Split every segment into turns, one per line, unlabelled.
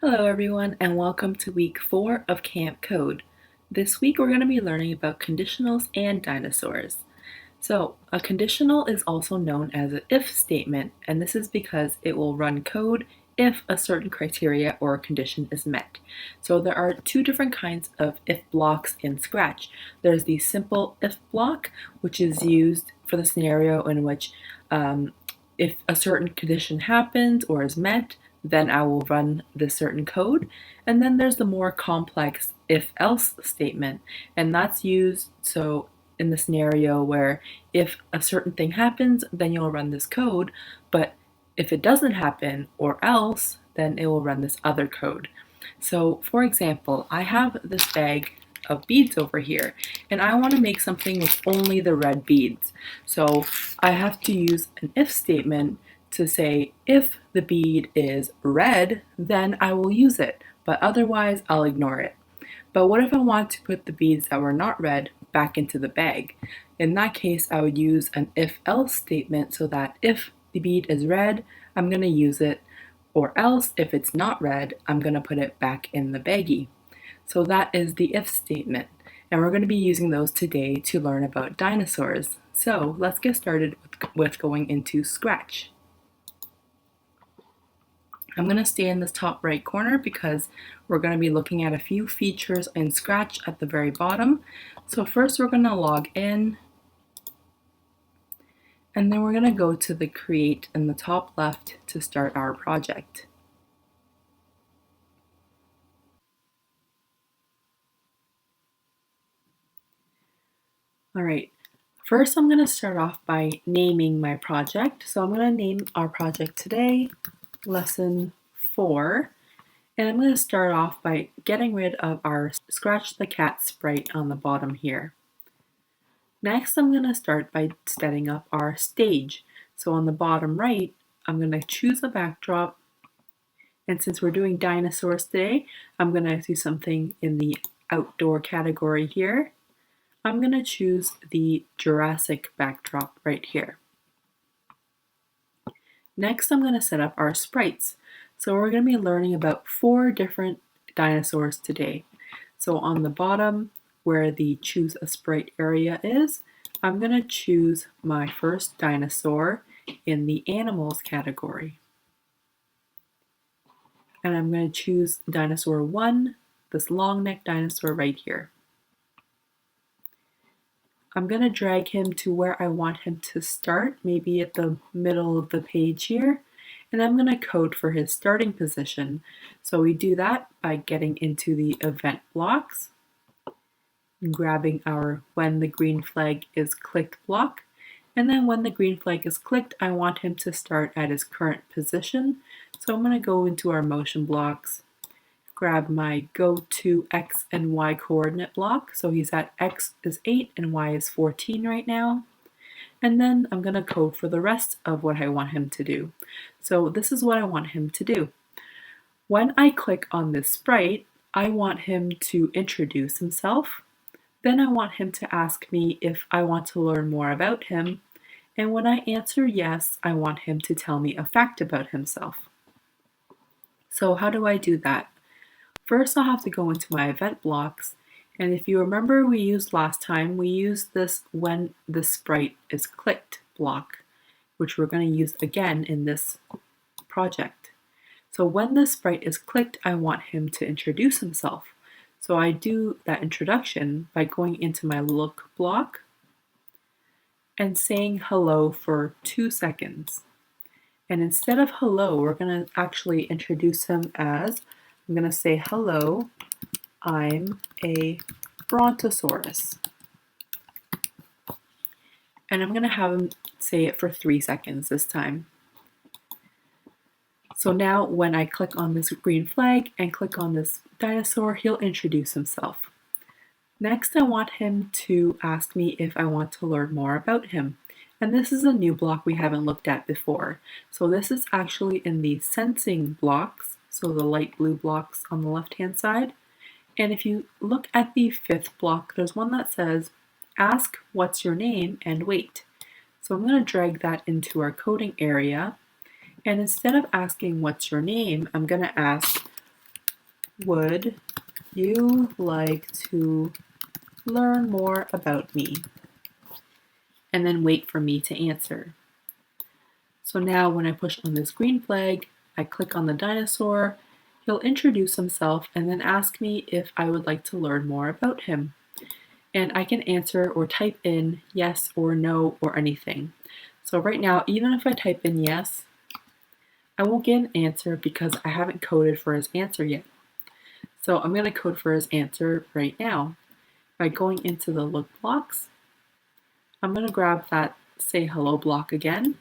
Hello everyone and welcome to week 4 of Camp Code. This week we're going to be learning about conditionals and dinosaurs. So a conditional is also known as an if statement, and this is because it will run code if a certain criteria or condition is met. So there are two different kinds of if blocks in Scratch. There's the simple if block, which is used for the scenario in which if a certain condition happens or is met, then I will run this certain code. And then there's the more complex if-else statement, and that's used in the scenario where if a certain thing happens, then you'll run this code, but if it doesn't happen or else, then it will run this other code. So for example, I have this bag of beads over here, and I want to make something with only the red beads. So I have to use an if statement to say if the bead is red, then I will use it, but otherwise I'll ignore it. But what if I want to put the beads that were not red back into the bag? In that case, I would use an if-else statement so that if the bead is red, I'm going to use it, or else if it's not red, I'm going to put it back in the baggie. So that is the if statement, and we're going to be using those today to learn about dinosaurs. So let's get started with going into Scratch. I'm going to stay in this top right corner because we're going to be looking at a few features in Scratch at the very bottom. So first we're going to log in, and then we're going to go to the Create in the top left to start our project. Alright, first I'm going to start off by naming my project. So I'm going to name our project today Lesson 4. And I'm going to start off by getting rid of our Scratch the Cat sprite on the bottom here. Next, I'm going to start by setting up our stage. So on the bottom right, I'm going to choose a backdrop. And since we're doing dinosaurs today, I'm going to do something in the outdoor category here. I'm going to choose the Jurassic backdrop right here. Next, I'm going to set up our sprites. So we're going to be learning about 4 different dinosaurs today. So on the bottom, where the choose a sprite area is, I'm going to choose my first dinosaur in the animals category. And I'm going to choose dinosaur 1, this long neck dinosaur right here. I'm going to drag him to where I want him to start, maybe at the middle of the page here, and I'm going to code for his starting position. So we do that by getting into the event blocks, and grabbing our when the green flag is clicked block, and then when the green flag is clicked, I want him to start at his current position. So I'm going to go into our motion blocks, grab my go to X and Y coordinate block. So he's at X is 8 and Y is 14 right now. And then I'm going to code for the rest of what I want him to do. So this is what I want him to do. When I click on this sprite, I want him to introduce himself. Then I want him to ask me if I want to learn more about him. And when I answer yes, I want him to tell me a fact about himself. So how do I do that? First, I'll have to go into my event blocks, and if you remember we used last time, we used this when the sprite is clicked block, which we're going to use again in this project. So when the sprite is clicked, I want him to introduce himself. So I do that introduction by going into my look block and saying hello for 2 seconds. And instead of hello, we're going to actually introduce him as, I'm going to say, hello, I'm a brontosaurus. And I'm going to have him say it for 3 seconds this time. So now when I click on this green flag and click on this dinosaur, he'll introduce himself. Next, I want him to ask me if I want to learn more about him. And this is a new block we haven't looked at before. So this is actually in the sensing blocks. So the light blue blocks on the left-hand side. And if you look at the 5th block, there's one that says, ask what's your name and wait. So I'm going to drag that into our coding area. And instead of asking what's your name, I'm going to ask would you like to learn more about me? And then wait for me to answer. So now when I push on this green flag, I click on the dinosaur, he'll introduce himself and then ask me if I would like to learn more about him. And I can answer or type in yes or no or anything. So right now, even if I type in yes, I won't get an answer because I haven't coded for his answer yet. So I'm going to code for his answer right now. By going into the look blocks, I'm going to grab that say hello block again.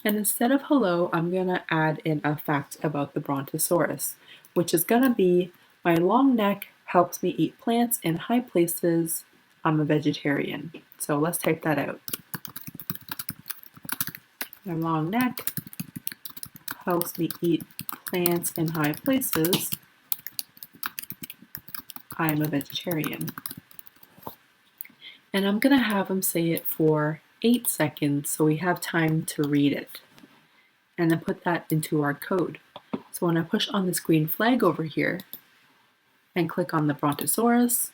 And instead of hello, I'm going to add in a fact about the Brontosaurus, which is going to be my long neck helps me eat plants in high places. I'm a vegetarian. So let's type that out. My long neck helps me eat plants in high places. I'm a vegetarian. And I'm going to have him say it for 8 seconds so we have time to read it. And then put that into our code. So when I push on this green flag over here and click on the Brontosaurus,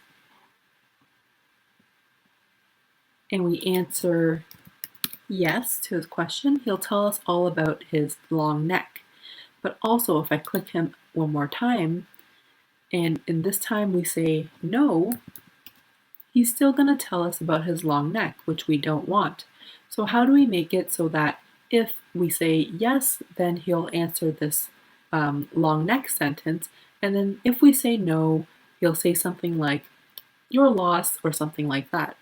and we answer yes to his question, he'll tell us all about his long neck. But also if I click him one more time, and in this time we say no, he's still going to tell us about his long neck, which we don't want. So how do we make it so that if we say yes, then he'll answer this long neck sentence, and then if we say no, he'll say something like, "You're lost," or something like that.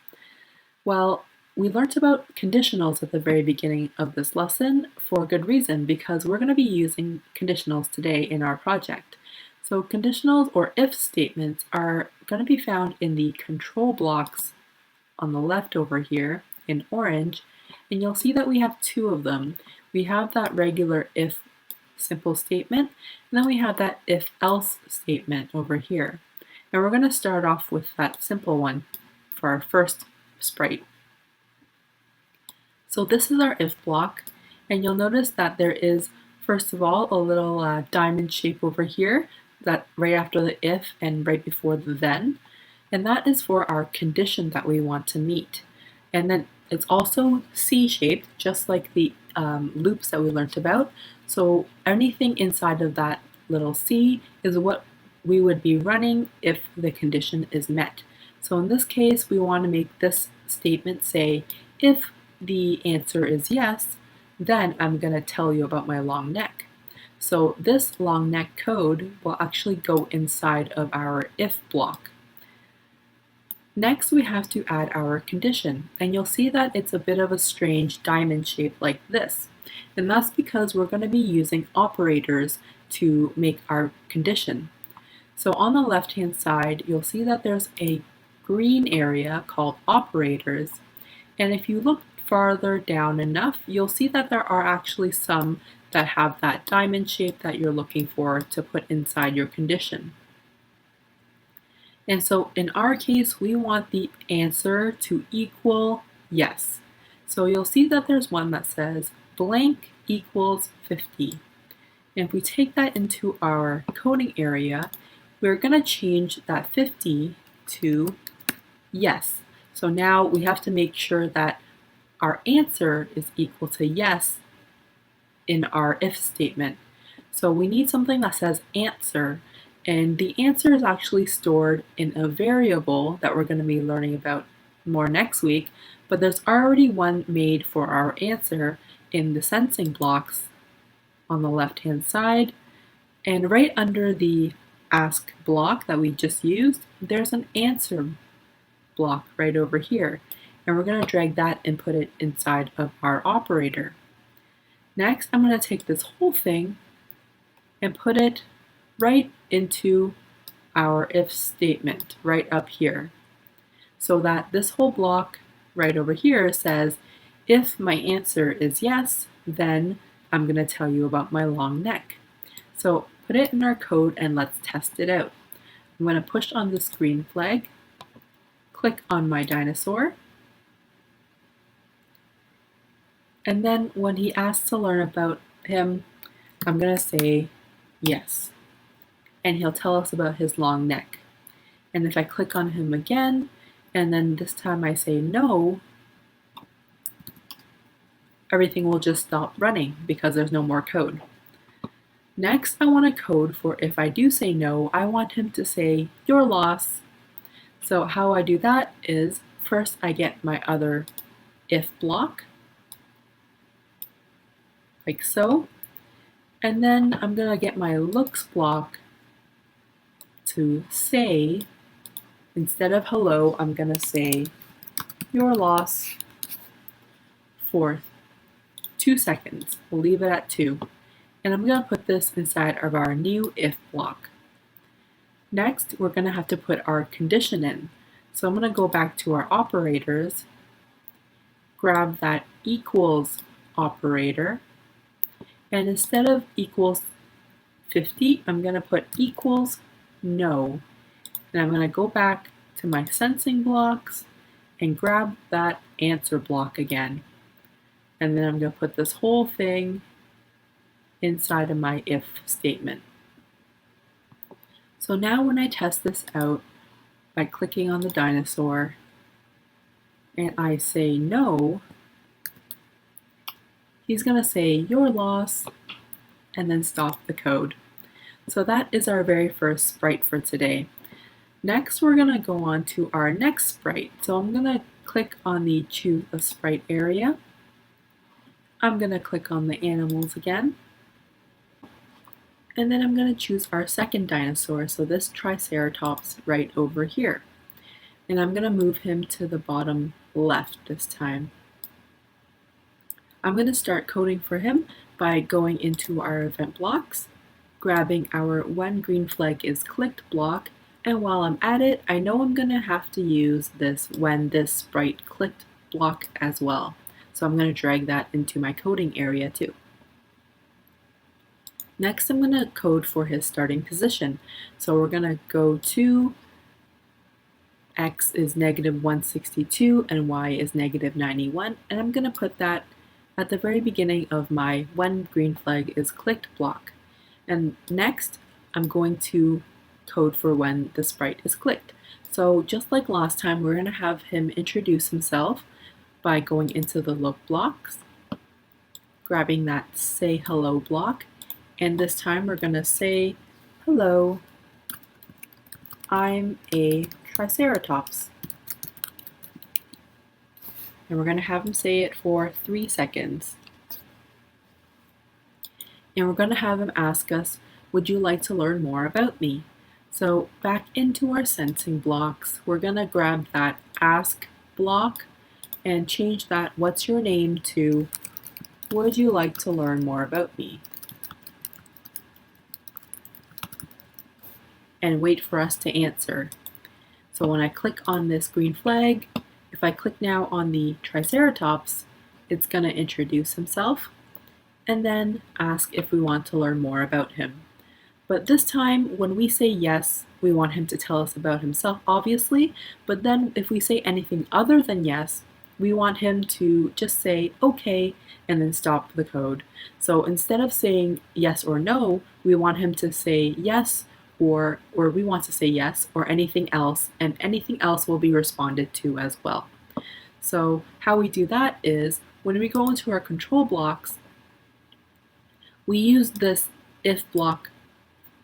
Well, we learned about conditionals at the very beginning of this lesson for a good reason, because we're going to be using conditionals today in our project. So conditionals or if statements are going to be found in the control blocks on the left over here in orange, and you'll see that we have 2 of them. We have that regular if simple statement, and then we have that if else statement over here. And we're going to start off with that simple one for our first sprite. So this is our if block, and you'll notice that there is, first of all, a little diamond shape over here, that right after the if and right before the then, and that is for our condition that we want to meet. And then it's also C-shaped, just like the loops that we learned about. So anything inside of that little C is what we would be running if the condition is met. So in this case, we want to make this statement say, if the answer is yes, then I'm going to tell you about my long neck. So this long neck code will actually go inside of our if block. Next, we have to add our condition, and you'll see that it's a bit of a strange diamond shape like this. And that's because we're going to be using operators to make our condition. So on the left-hand side, you'll see that there's a green area called operators, and if you look farther down enough, you'll see that there are actually some that have that diamond shape that you're looking for to put inside your condition. And so in our case, we want the answer to equal yes. So you'll see that there's one that says blank equals 50. And if we take that into our coding area, we're going to change that 50 to yes. So now we have to make sure that our answer is equal to yes in our if statement. So we need something that says answer, and the answer is actually stored in a variable that we're going to be learning about more next week, but there's already one made for our answer in the sensing blocks on the left hand side, and right under the ask block that we just used, there's an answer block right over here, and we're going to drag that and put it inside of our operator. Next, I'm going to take this whole thing and put it right into our if statement right up here, so that this whole block right over here says, if my answer is yes, then I'm going to tell you about my long neck. So put it in our code and let's test it out. I'm going to push on this green flag, click on my dinosaur, and then when he asks to learn about him, I'm going to say yes. and he'll tell us about his long neck. And if I click on him again, and then this time I say no, everything will just stop running because there's no more code. Next, I want to code for if I do say no, I want him to say your loss. So how I do that is first I get my other if block, like so, and then I'm going to get my looks block to say, instead of hello, I'm going to say your loss for 2 seconds. We'll leave it at 2. And I'm going to put this inside of our new if block. Next, we're going to have to put our condition in. So I'm going to go back to our operators, grab that equals operator, and instead of equals 50, I'm going to put equals no. And I'm going to go back to my sensing blocks and grab that answer block again. And then I'm going to put this whole thing inside of my if statement. So now when I test this out by clicking on the dinosaur and I say no, he's going to say your loss and then stop the code. So that is our very first sprite for today. Next, we're going to go on to our next sprite. So I'm going to click on the choose a sprite area. I'm going to click on the animals again. And then I'm going to choose our second dinosaur, so this Triceratops right over here. And I'm going to move him to the bottom left this time. I'm going to start coding for him by going into our event blocks, grabbing our when green flag is clicked block, and while I'm at it, I know I'm going to have to use this when this sprite clicked block as well. So I'm going to drag that into my coding area too. Next, I'm going to code for his starting position. So we're going to go to x is negative 162 and y is negative 91, and I'm going to put that at the very beginning of my when green flag is clicked block. And next, I'm going to code for when the sprite is clicked. So just like last time, we're going to have him introduce himself by going into the look blocks, grabbing that say hello block, and this time we're going to say, hello, I'm a Triceratops. And we're going to have him say it for 3 seconds. And we're going to have him ask us, would you like to learn more about me? So back into our sensing blocks, we're going to grab that ask block and change that what's your name to would you like to learn more about me? And wait for us to answer. So when I click on this green flag, if I click now on the Triceratops, it's going to introduce himself and then ask if we want to learn more about him. But this time, when we say yes, we want him to tell us about himself, obviously, but then if we say anything other than yes, we want him to just say okay and then stop the code. So instead of saying yes or no, we want him to say yes, or we want to say yes or anything else, and anything else will be responded to as well. So how we do that is when we go into our control blocks, we use this if block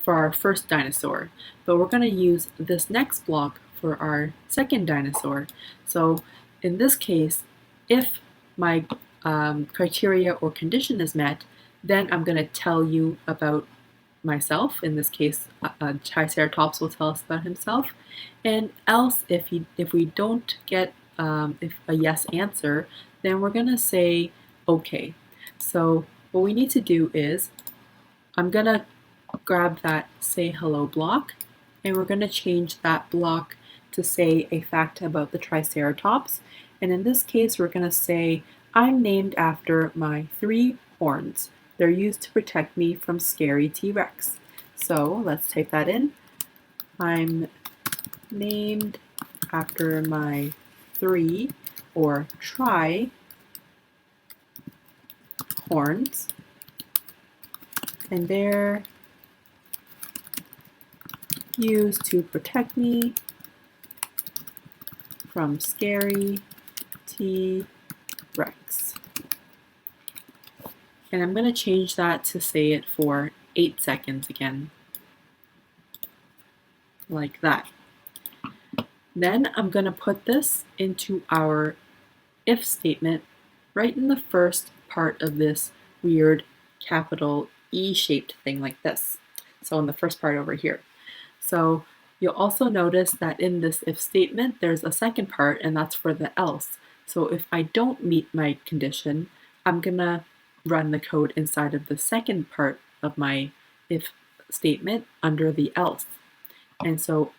for our first dinosaur, but we're going to use this next block for our second dinosaur. So in this case, if my criteria or condition is met, then I'm going to tell you about myself. In this case, Triceratops will tell us about himself. And else, if we don't get a yes answer, then we're going to say okay. So what we need to do is, I'm going to grab that say hello block, and we're going to change that block to say a fact about the Triceratops. And in this case, we're going to say, I'm named after my 3 horns. They're used to protect me from scary T-Rex. So let's type that in. I'm named after my 3 or tri horns, and they're used to protect me from scary T-Rex. And I'm going to change that to say it for 8 seconds again, like that. Then I'm going to put this into our if statement right in the first part of this weird capital E-shaped thing like this. So in the first part over here. So you'll also notice that in this if statement, there's a second part, and that's for the else. So if I don't meet my condition, I'm gonna run the code inside of the second part of my if statement under the else. And so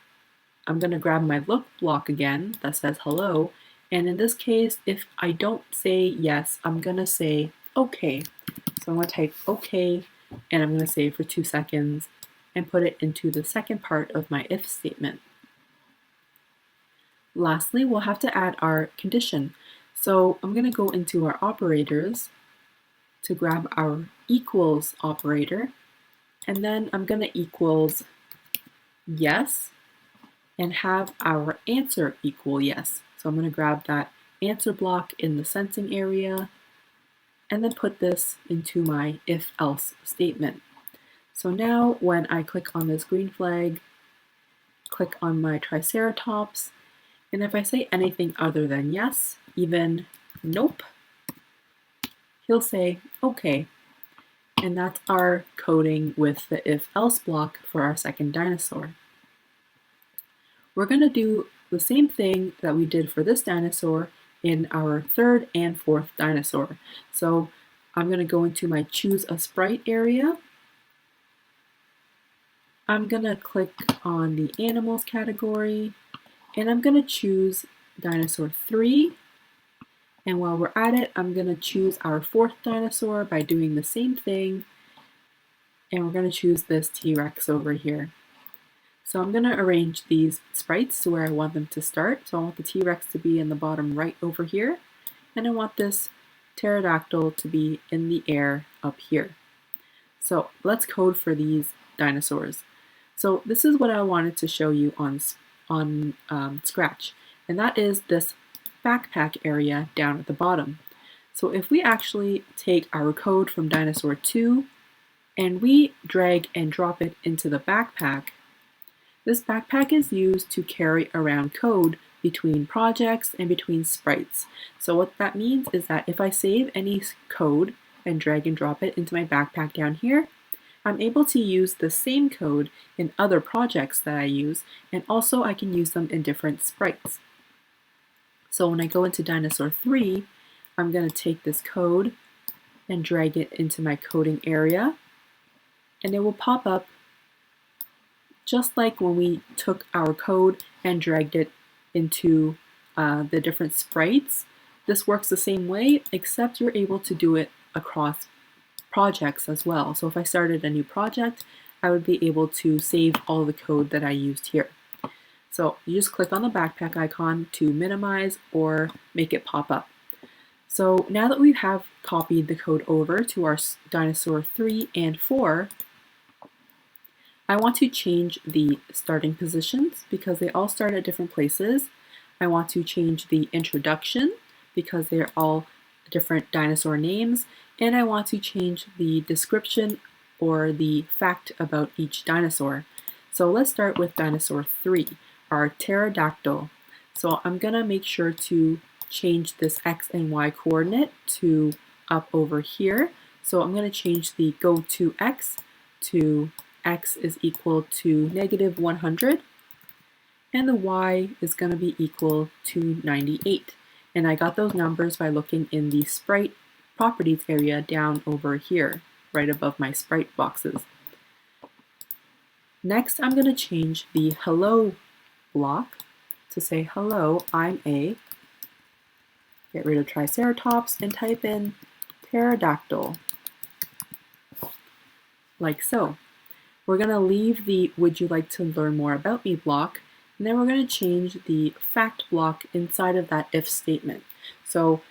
I'm gonna grab my look block again that says hello. And in this case, if I don't say yes, I'm gonna say okay. So I'm gonna type okay, and I'm gonna say it for 2 seconds and put it into the second part of my if statement. Lastly, we'll have to add our condition. So I'm gonna go into our operators to grab our equals operator, and then I'm gonna equals yes, and have our answer equal yes. So I'm going to grab that answer block in the sensing area and then put this into my if-else statement. So now when I click on this green flag, click on my Triceratops, and if I say anything other than yes, even nope, he'll say okay. And that's our coding with the if-else block for our second dinosaur. We're going to do the same thing that we did for this dinosaur in our third and fourth dinosaur. So I'm going to go into my choose a sprite area. I'm going to click on the animals category, and I'm going to choose dinosaur 3. And while we're at it, I'm going to choose our fourth dinosaur by doing the same thing. And we're going to choose this T-Rex over here. So I'm going to arrange these sprites to where I want them to start. So I want the T-Rex to be in the bottom right over here, and I want this pterodactyl to be in the air up here. So let's code for these dinosaurs. So this is what I wanted to show you on Scratch, and that is this backpack area down at the bottom. So if we actually take our code from dinosaur 2 and we drag and drop it into the backpack, this backpack is used to carry around code between projects and between sprites. So what that means is that if I save any code and drag and drop it into my backpack down here, I'm able to use the same code in other projects that I use, and also I can use them in different sprites. So when I go into dinosaur 3, I'm going to take this code and drag it into my coding area, and it will pop up just like when we took our code and dragged it into the different sprites. This works the same way, except you're able to do it across projects as well. So if I started a new project, I would be able to save all the code that I used here. So you just click on the backpack icon to minimize or make it pop up. So now that we have copied the code over to our dinosaur 3 and 4, I want to change the starting positions because they all start at different places. I want to change the introduction because they're all different dinosaur names. And I want to change the description or the fact about each dinosaur. So let's start with dinosaur 3, our pterodactyl. So I'm going to make sure to change this X and Y coordinate to up over here. So I'm going to change the go to X to X is equal to -100, and the Y is going to be equal to 98. And I got those numbers by looking in the sprite properties area down over here, right above my sprite boxes. Next, I'm going to change the hello block to say hello, I'm a. Get rid of Triceratops and type in pterodactyl, like so. We're going to leave the would you like to learn more about me block, and then we're going to change the fact block inside of that if statement. So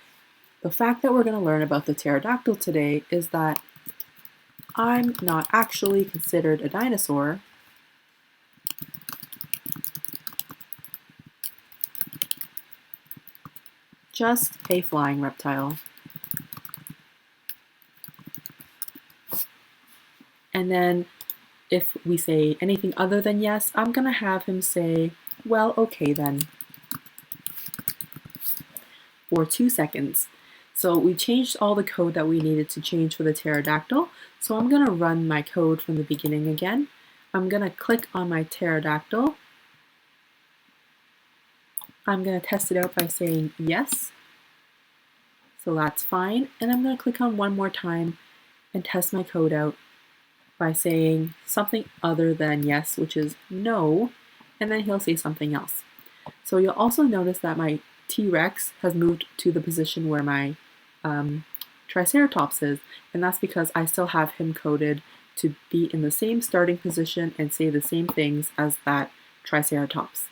the fact that we're going to learn about the pterodactyl today is that I'm not actually considered a dinosaur just a flying reptile. And then if we say anything other than yes, I'm going to have him say, well, okay then, for 2 seconds. So we changed all the code that we needed to change for the pterodactyl. So I'm going to run my code from the beginning again. I'm going to click on my pterodactyl. I'm going to test it out by saying yes. So that's fine. And I'm going to click on one more time and test my code out by saying something other than yes, which is no, and then he'll say something else. So you'll also notice that my T-Rex has moved to the position where my Triceratops is, and that's because I still have him coded to be in the same starting position and say the same things as that Triceratops.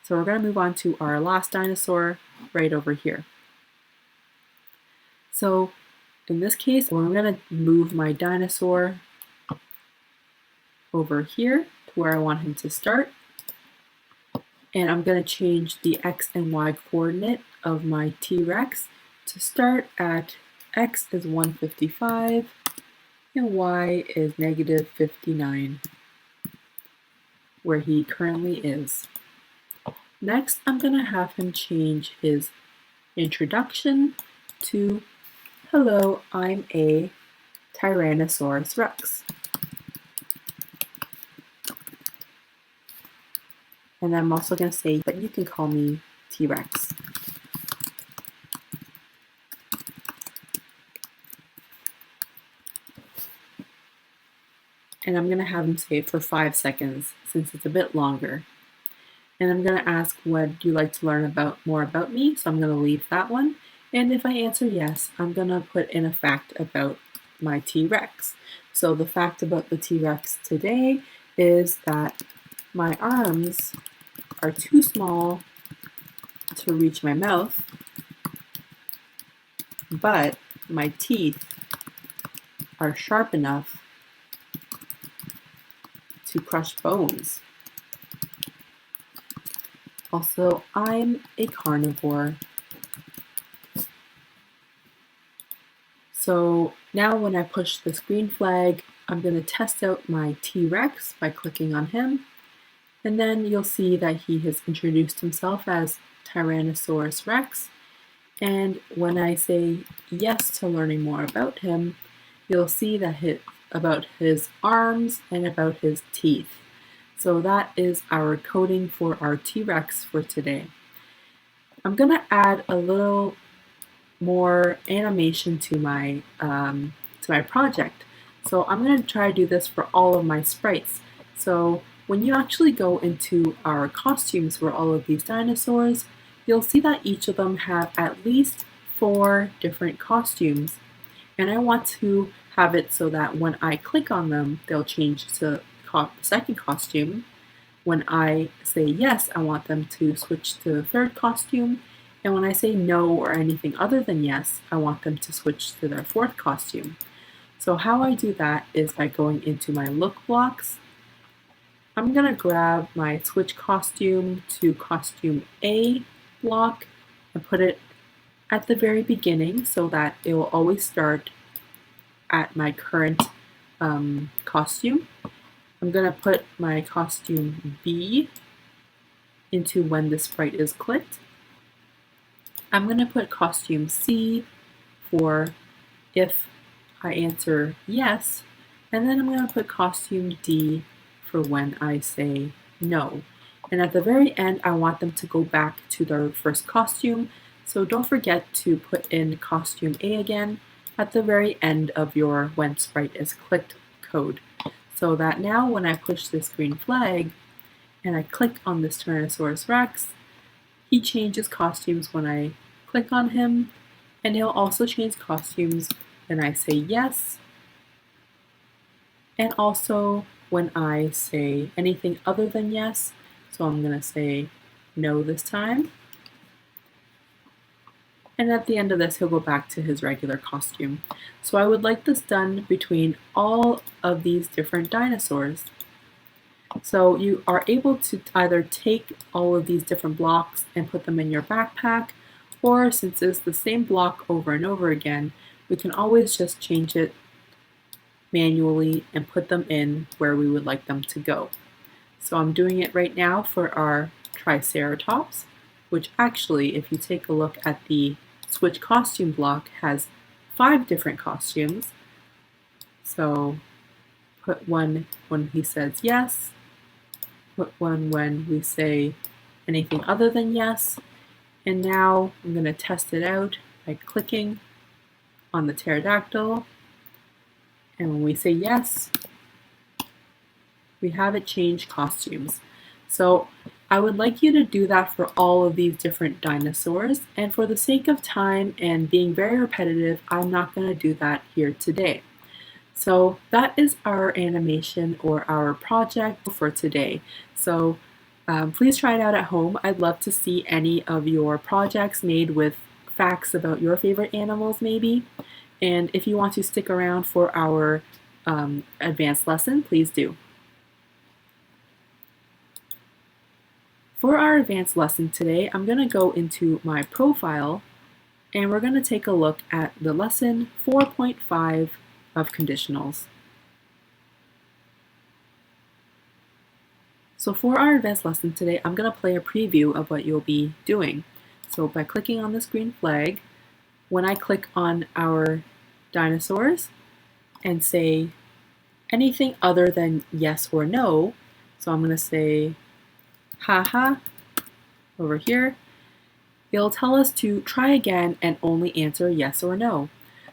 So we're going to move on to our last dinosaur right over here. So in this case, I'm going to move my dinosaur over here to where I want him to start. And I'm going to change the X and Y coordinate of my T-Rex to start at X is 155 and Y is -59, where he currently is. Next, I'm going to have him change his introduction to, hello, I'm a Tyrannosaurus Rex. And I'm also going to say that you can call me T-Rex. And I'm going to have him say it for 5 seconds since it's a bit longer. And I'm going to ask, would you like to learn more about me? So I'm going to leave that one. And if I answer yes, I'm going to put in a fact about my T-Rex. So the fact about the T-Rex today is that my arms are too small to reach my mouth, but my teeth are sharp enough to crush bones. Also, I'm a carnivore. So now when I push this green flag, I'm going to test out my T-Rex by clicking on him. And then you'll see that he has introduced himself as Tyrannosaurus Rex. And when I say yes to learning more about him, you'll see that about his arms and about his teeth. So that is our coding for our T-Rex for today. I'm going to add a little more animation to my project. So I'm going to try to do this for all of my sprites. So when you actually go into our costumes for all of these dinosaurs, you'll see that each of them have at least 4 different costumes. And I want to have it so that when I click on them, they'll change to the second costume. When I say yes, I want them to switch to the third costume. And when I say no or anything other than yes, I want them to switch to their fourth costume. So how I do that is by going into my look blocks. I'm going to grab my switch costume to costume A block and put it at the very beginning so that it will always start at my current costume. I'm going to put my costume B into when the sprite is clicked. I'm going to put costume C for if I answer yes, and then I'm going to put costume D for when I say no. And at the very end, I want them to go back to their first costume, so don't forget to put in costume A again at the very end of your when sprite is clicked code. So that now when I push this green flag and I click on this Tyrannosaurus Rex, he changes costumes when I click on him, and he'll also change costumes when I say yes, and also when I say anything other than yes. So I'm going to say no this time. And at the end of this, he'll go back to his regular costume. So I would like this done between all of these different dinosaurs. So you are able to either take all of these different blocks and put them in your backpack, Or since it's the same block over and over again, we can always just change it manually and put them in where we would like them to go. So I'm doing it right now for our Triceratops, which actually, if you take a look at the switch costume block, has 5 different costumes. So put one when he says yes, put one when we say anything other than yes, and now I'm going to test it out by clicking on the pterodactyl, and when we say yes, we have it change costumes. So I would like you to do that for all of these different dinosaurs, and for the sake of time and being very repetitive, I'm not going to do that here today. So that is our animation or our project for today. So please try it out at home. I'd love to see any of your projects made with facts about your favorite animals maybe. And if you want to stick around for our advanced lesson, please do. For our advanced lesson today, I'm going to go into my profile and we're going to take a look at the lesson 4.5 of conditionals. So for our advanced lesson today, I'm going to play a preview of what you'll be doing. So by clicking on this green flag, when I click on our dinosaurs and say anything other than yes or no, so I'm going to say haha over here, it'll tell us to try again and only answer yes or no.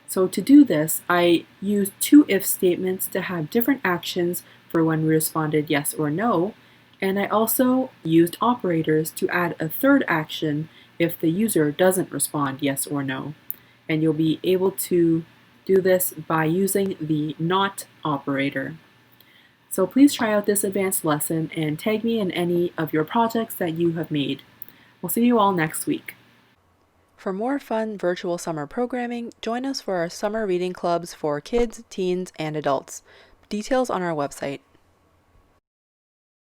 So to do this, I used 2 if statements to have different actions for when we responded yes or no, and I also used operators to add a third action if the user doesn't respond yes or no. And you'll be able to do this by using the not operator. So please try out this advanced lesson and tag me in any of your projects that you have made. We'll see you all next week. For more fun virtual summer programming, join us for our summer reading clubs for kids, teens, and adults. Details on our website.